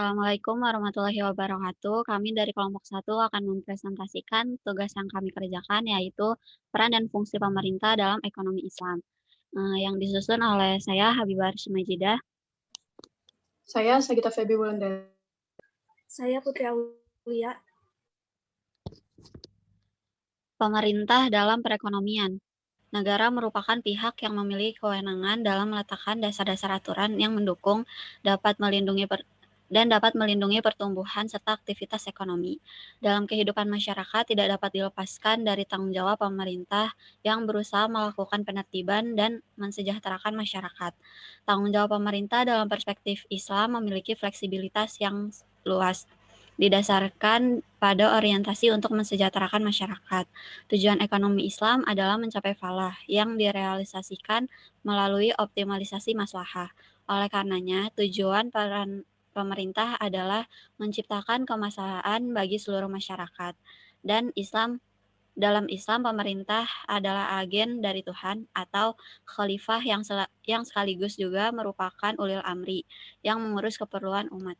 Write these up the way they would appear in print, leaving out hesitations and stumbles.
Assalamualaikum warahmatullahi wabarakatuh. Kami dari kelompok satu akan mempresentasikan tugas yang kami kerjakan, yaitu peran dan fungsi pemerintah dalam ekonomi Islam, yang disusun oleh saya, Habibah Majidah. Saya Sagita Feby Wulandari. Saya Putri Aulia. Pemerintah dalam perekonomian. Negara merupakan pihak yang memiliki kewenangan dalam meletakkan dasar-dasar aturan yang mendukung dapat melindungi pertumbuhan serta aktivitas ekonomi. Dalam kehidupan masyarakat tidak dapat dilepaskan dari tanggung jawab pemerintah yang berusaha melakukan penertiban dan mensejahterakan masyarakat. Tanggung jawab pemerintah dalam perspektif Islam memiliki fleksibilitas yang luas, didasarkan pada orientasi untuk mensejahterakan masyarakat. Tujuan ekonomi Islam adalah mencapai falah yang direalisasikan melalui optimalisasi maslahah. Oleh karenanya, tujuan peran pemerintah adalah menciptakan kemaslahan bagi seluruh masyarakat. Dan dalam Islam, pemerintah adalah agen dari Tuhan atau khalifah yang sekaligus juga merupakan ulil amri yang mengurus keperluan umat.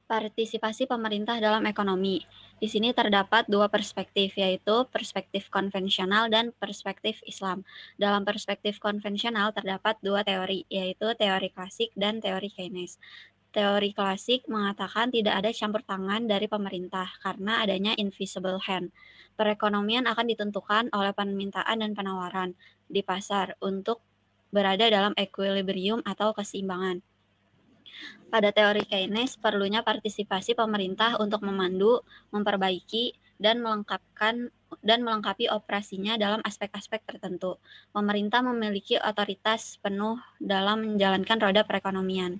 Partisipasi pemerintah dalam ekonomi. Di sini terdapat dua perspektif, yaitu perspektif konvensional dan perspektif Islam. Dalam perspektif konvensional terdapat dua teori, yaitu teori klasik dan teori Keynes. Teori klasik mengatakan tidak ada campur tangan dari pemerintah karena adanya invisible hand. Perekonomian akan ditentukan oleh permintaan dan penawaran di pasar untuk berada dalam equilibrium atau keseimbangan. Pada teori Keynes, perlunya partisipasi pemerintah untuk memandu, memperbaiki, dan melengkapi operasinya dalam aspek-aspek tertentu. Pemerintah memiliki otoritas penuh dalam menjalankan roda perekonomian.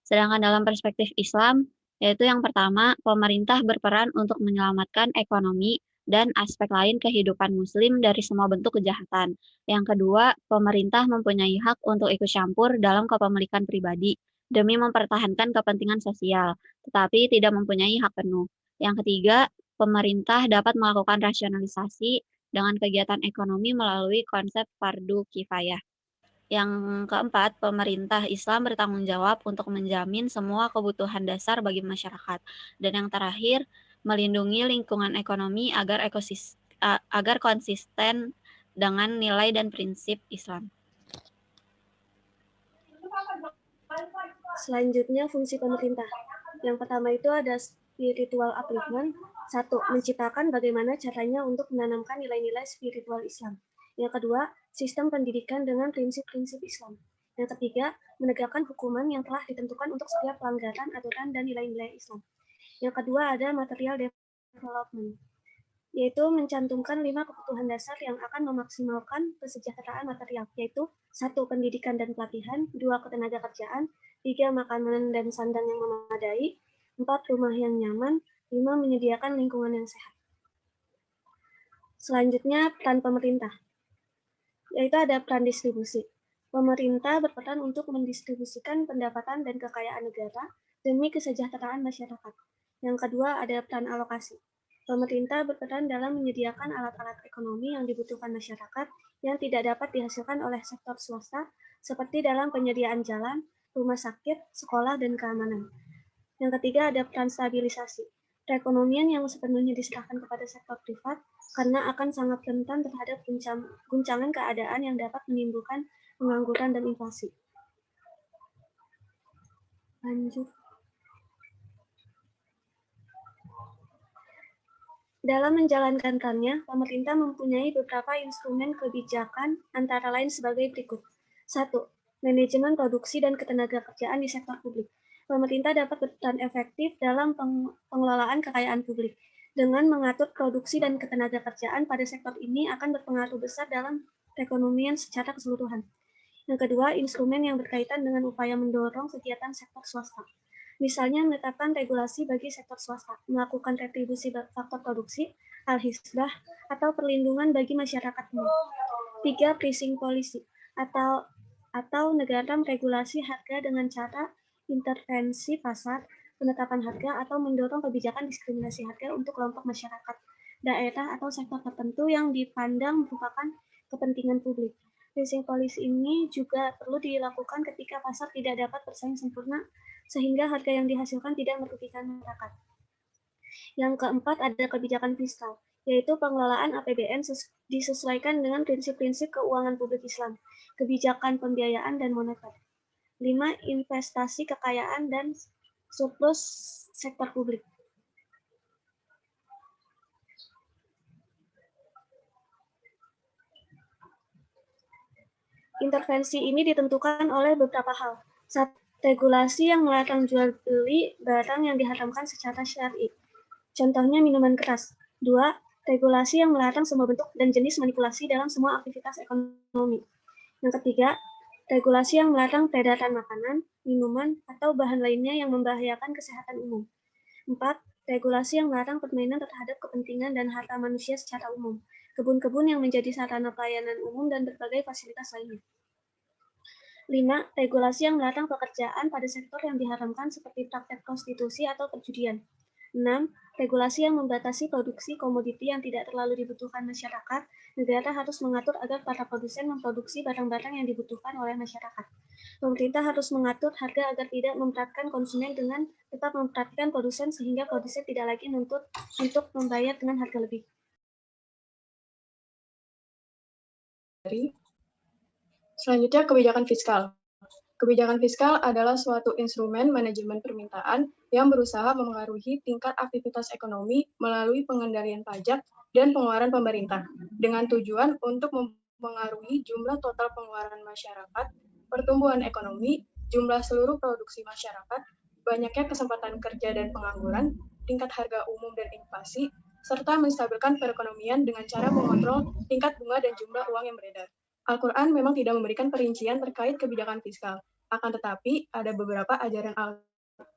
Sedangkan dalam perspektif Islam, yaitu yang pertama, pemerintah berperan untuk menyelamatkan ekonomi dan aspek lain kehidupan muslim dari semua bentuk kejahatan. Yang kedua, pemerintah mempunyai hak untuk ikut campur dalam kepemilikan pribadi demi mempertahankan kepentingan sosial, tetapi tidak mempunyai hak penuh. Yang ketiga, pemerintah dapat melakukan rasionalisasi dengan kegiatan ekonomi melalui konsep fardu kifayah. Yang keempat, pemerintah Islam bertanggung jawab untuk menjamin semua kebutuhan dasar bagi masyarakat. Dan yang terakhir, melindungi lingkungan ekonomi agar konsisten dengan nilai dan prinsip Islam. Selanjutnya, fungsi pemerintah. Yang pertama itu ada spiritual upliftment. 1. Menciptakan bagaimana caranya untuk menanamkan nilai-nilai spiritual Islam. Yang kedua, sistem pendidikan dengan prinsip-prinsip Islam. Yang ketiga, menegakkan hukuman yang telah ditentukan untuk setiap pelanggaran aturan dan nilai-nilai Islam. Yang kedua ada material development, yaitu mencantumkan 5 kebutuhan dasar yang akan memaksimalkan kesejahteraan material, yaitu 1. Pendidikan dan pelatihan, 2. Ketenaga kerjaan, 3. Makanan dan sandang yang memadai, 4. Rumah yang nyaman, 5. Menyediakan lingkungan yang sehat. Selanjutnya, peran pemerintah, yaitu ada peran distribusi. Pemerintah berperan untuk mendistribusikan pendapatan dan kekayaan negara demi kesejahteraan masyarakat. Yang kedua, ada peran alokasi. Pemerintah berperan dalam menyediakan alat-alat ekonomi yang dibutuhkan masyarakat yang tidak dapat dihasilkan oleh sektor swasta, seperti dalam penyediaan jalan, rumah sakit, sekolah, dan keamanan. Yang ketiga ada peran stabilisasi. Perekonomian yang sepenuhnya diserahkan kepada sektor privat karena akan sangat rentan terhadap guncangan keadaan yang dapat menimbulkan pengangguran dan inflasi. Lanjut. Dalam menjalankan perannya, pemerintah mempunyai beberapa instrumen kebijakan antara lain sebagai berikut. 1. Manajemen produksi dan ketenaga kerjaan di sektor publik. Pemerintah dapat berperan efektif dalam pengelolaan kekayaan publik. Dengan mengatur produksi dan ketenaga kerjaan pada sektor ini akan berpengaruh besar dalam perekonomian secara keseluruhan. Yang kedua, instrumen yang berkaitan dengan upaya mendorong kegiatan sektor swasta. Misalnya menetapkan regulasi bagi sektor swasta, melakukan retribusi faktor produksi, al-hisbah, atau perlindungan bagi masyarakat umum. 3. Pricing policy, atau negara meregulasi harga dengan cara intervensi pasar, penetapan harga, atau mendorong kebijakan diskriminasi harga untuk kelompok masyarakat, daerah, atau sektor tertentu yang dipandang merupakan kepentingan publik. Pricing policy ini juga perlu dilakukan ketika pasar tidak dapat bersaing sempurna, sehingga harga yang dihasilkan tidak merugikan masyarakat. Yang keempat ada kebijakan fiskal, yaitu pengelolaan APBN disesuaikan dengan prinsip-prinsip keuangan publik Islam, kebijakan pembiayaan dan moneter. 5. Investasi kekayaan dan surplus sektor publik. Intervensi ini ditentukan oleh beberapa hal. 1. Regulasi yang melarang jual beli barang yang diharamkan secara syar'i. Contohnya minuman keras. 2. Regulasi yang melarang semua bentuk dan jenis manipulasi dalam semua aktivitas ekonomi. Yang ketiga, regulasi yang melarang peredaran makanan, minuman, atau bahan lainnya yang membahayakan kesehatan umum. 4. Regulasi yang melarang permainan terhadap kepentingan dan harta manusia secara umum, kebun-kebun yang menjadi sarana pelayanan umum dan berbagai fasilitas lainnya. 5. Regulasi yang melarang pekerjaan pada sektor yang diharamkan seperti praktek prostitusi atau perjudian. 6. Regulasi yang membatasi produksi komoditi yang tidak terlalu dibutuhkan masyarakat. Negara harus mengatur agar para produsen memproduksi barang-barang yang dibutuhkan oleh masyarakat. Pemerintah harus mengatur harga agar tidak memberatkan konsumen dengan tetap memperhatikan produsen sehingga produsen tidak lagi menuntut untuk membayar dengan harga lebih. Selanjutnya, kebijakan fiskal. Kebijakan fiskal adalah suatu instrumen manajemen permintaan yang berusaha memengaruhi tingkat aktivitas ekonomi melalui pengendalian pajak dan pengeluaran pemerintah, dengan tujuan untuk mempengaruhi jumlah total pengeluaran masyarakat, pertumbuhan ekonomi, jumlah seluruh produksi masyarakat, banyaknya kesempatan kerja dan pengangguran, tingkat harga umum dan inflasi, serta menstabilkan perekonomian dengan cara mengontrol tingkat bunga dan jumlah uang yang beredar. Al-Quran memang tidak memberikan perincian terkait kebijakan fiskal, akan tetapi ada beberapa ajaran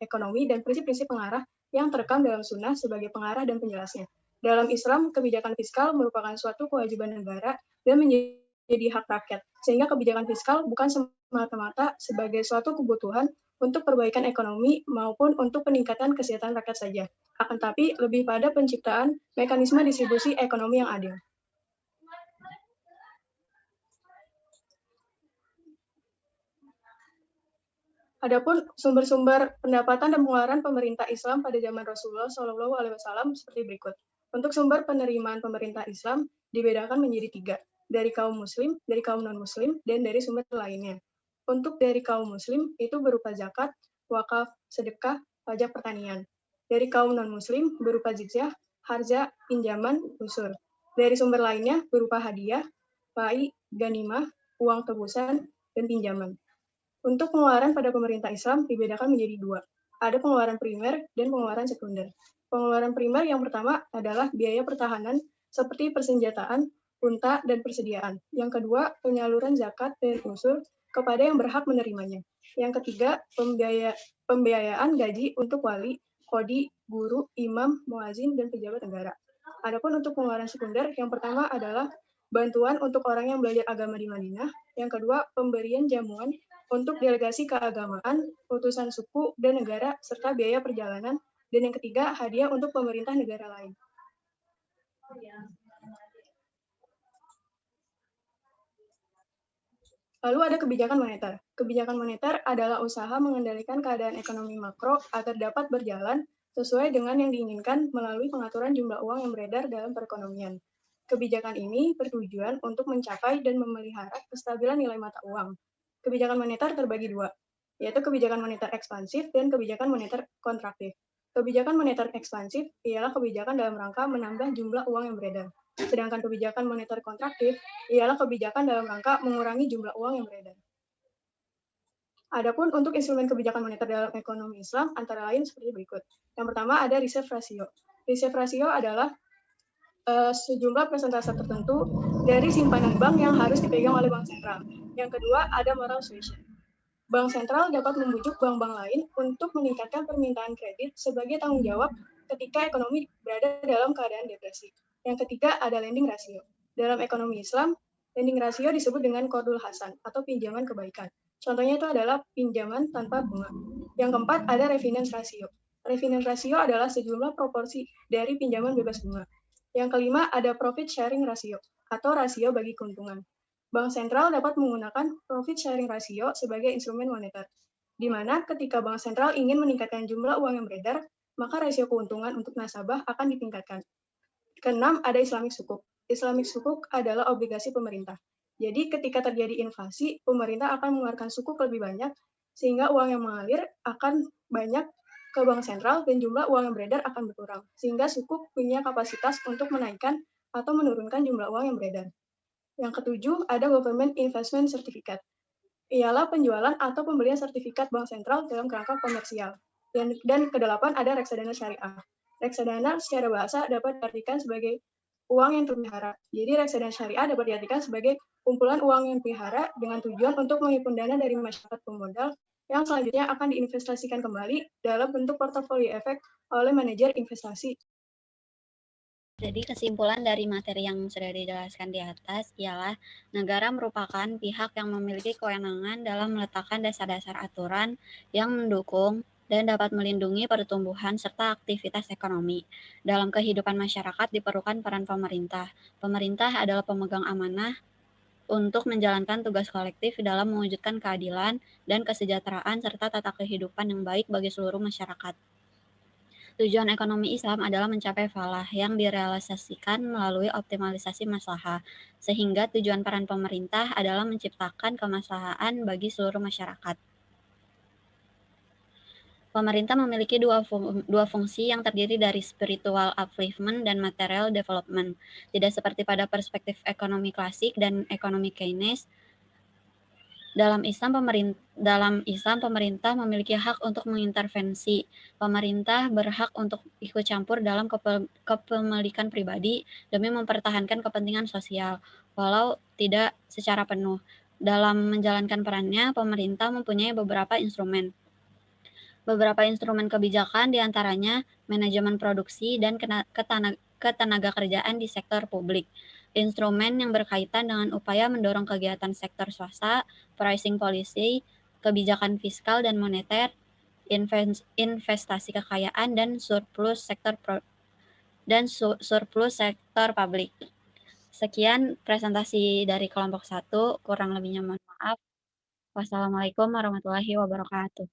ekonomi dan prinsip-prinsip pengarah yang terekam dalam sunnah sebagai pengarah dan penjelasnya. Dalam Islam, kebijakan fiskal merupakan suatu kewajiban negara dan menjadi hak rakyat, sehingga kebijakan fiskal bukan semata-mata sebagai suatu kebutuhan untuk perbaikan ekonomi maupun untuk peningkatan kesejahteraan rakyat saja, akan tetapi lebih pada penciptaan mekanisme distribusi ekonomi yang adil. Adapun sumber-sumber pendapatan dan pengeluaran pemerintah Islam pada zaman Rasulullah SAW seperti berikut. Untuk sumber penerimaan pemerintah Islam dibedakan menjadi 3, dari kaum muslim, dari kaum non-muslim, dan dari sumber lainnya. Untuk dari kaum muslim itu berupa zakat, wakaf, sedekah, pajak pertanian. Dari kaum non-muslim berupa jizyah, harja, pinjaman, usur. Dari sumber lainnya berupa hadiah, pai, ganimah, uang tebusan, dan pinjaman. Untuk pengeluaran pada pemerintah Islam dibedakan menjadi 2. Ada pengeluaran primer dan pengeluaran sekunder. Pengeluaran primer yang pertama adalah biaya pertahanan seperti persenjataan, unta, dan persediaan. Yang kedua, penyaluran zakat dan usur kepada yang berhak menerimanya. Yang ketiga, pembiayaan gaji untuk wali, qodi, guru, imam, muazin, dan pejabat negara. Adapun untuk pengeluaran sekunder, yang pertama adalah bantuan untuk orang yang belajar agama di Madinah. Yang kedua, pemberian jamuan untuk delegasi keagamaan, utusan suku dan negara, serta biaya perjalanan. Dan yang ketiga, hadiah untuk pemerintah negara lain. Lalu ada kebijakan moneter. Kebijakan moneter adalah usaha mengendalikan keadaan ekonomi makro agar dapat berjalan sesuai dengan yang diinginkan melalui pengaturan jumlah uang yang beredar dalam perekonomian. Kebijakan ini bertujuan untuk mencapai dan memelihara kestabilan nilai mata uang. Kebijakan moneter terbagi 2, yaitu kebijakan moneter ekspansif dan kebijakan moneter kontraktif. Kebijakan moneter ekspansif ialah kebijakan dalam rangka menambah jumlah uang yang beredar. Sedangkan kebijakan moneter kontraktif ialah kebijakan dalam rangka mengurangi jumlah uang yang beredar. Adapun untuk instrumen kebijakan moneter dalam ekonomi Islam antara lain seperti berikut. Yang pertama ada reserve ratio. Reserve ratio adalah sejumlah persentase tertentu dari simpanan bank yang harus dipegang oleh bank sentral. Yang kedua, ada moral suasion. Bank sentral dapat membujuk bank-bank lain untuk meningkatkan permintaan kredit sebagai tanggung jawab ketika ekonomi berada dalam keadaan depresi. Yang ketiga, ada lending ratio. Dalam ekonomi Islam, lending ratio disebut dengan qardul hasan atau pinjaman kebaikan. Contohnya itu adalah pinjaman tanpa bunga. Yang keempat, ada refinance ratio. Refinance ratio adalah sejumlah proporsi dari pinjaman bebas bunga. Yang kelima, ada profit sharing ratio atau rasio bagi keuntungan. Bank sentral dapat menggunakan profit sharing ratio sebagai instrumen moneter, di mana ketika bank sentral ingin meningkatkan jumlah uang yang beredar, maka rasio keuntungan untuk nasabah akan ditingkatkan. Keenam, ada Islamic Sukuk. Islamic Sukuk adalah obligasi pemerintah. Jadi ketika terjadi inflasi, pemerintah akan mengeluarkan sukuk lebih banyak, sehingga uang yang mengalir akan banyak ke bank sentral dan jumlah uang yang beredar akan berkurang. Sehingga sukuk punya kapasitas untuk menaikkan atau menurunkan jumlah uang yang beredar. Yang ketujuh, ada Government Investment Certificate. Ialah penjualan atau pembelian sertifikat bank sentral dalam kerangka komersial. Dan kedelapan ada reksadana syariah. Reksadana secara bahasa dapat diartikan sebagai uang yang terpelihara. Jadi reksadana syariah dapat diartikan sebagai kumpulan uang yang terpelihara dengan tujuan untuk menghimpun dana dari masyarakat pemodal yang selanjutnya akan diinvestasikan kembali dalam bentuk portofolio efek oleh manajer investasi. Jadi kesimpulan dari materi yang sudah dijelaskan di atas ialah negara merupakan pihak yang memiliki kewenangan dalam meletakkan dasar-dasar aturan yang mendukung dan dapat melindungi pertumbuhan serta aktivitas ekonomi. Dalam kehidupan masyarakat diperlukan peran pemerintah. Pemerintah adalah pemegang amanah untuk menjalankan tugas kolektif dalam mewujudkan keadilan dan kesejahteraan serta tata kehidupan yang baik bagi seluruh masyarakat. Tujuan ekonomi Islam adalah mencapai falah yang direalisasikan melalui optimalisasi maslahah, sehingga tujuan peran pemerintah adalah menciptakan kemaslahan bagi seluruh masyarakat. Pemerintah memiliki dua fungsi yang terdiri dari spiritual upliftment dan material development. Tidak seperti pada perspektif ekonomi klasik dan ekonomi Keynes, dalam Islam, pemerintah memiliki hak untuk mengintervensi. Pemerintah berhak untuk ikut campur dalam kepemilikan pribadi demi mempertahankan kepentingan sosial, walau tidak secara penuh. Dalam menjalankan perannya, pemerintah mempunyai beberapa instrumen. Beberapa instrumen kebijakan diantaranya manajemen produksi dan ketenaga kerjaan di sektor publik. Instrumen yang berkaitan dengan upaya mendorong kegiatan sektor swasta, pricing policy, kebijakan fiskal dan moneter, investasi kekayaan, dan surplus sektor publik. Sekian presentasi dari kelompok 1, kurang lebihnya mohon maaf. Wassalamualaikum warahmatullahi wabarakatuh.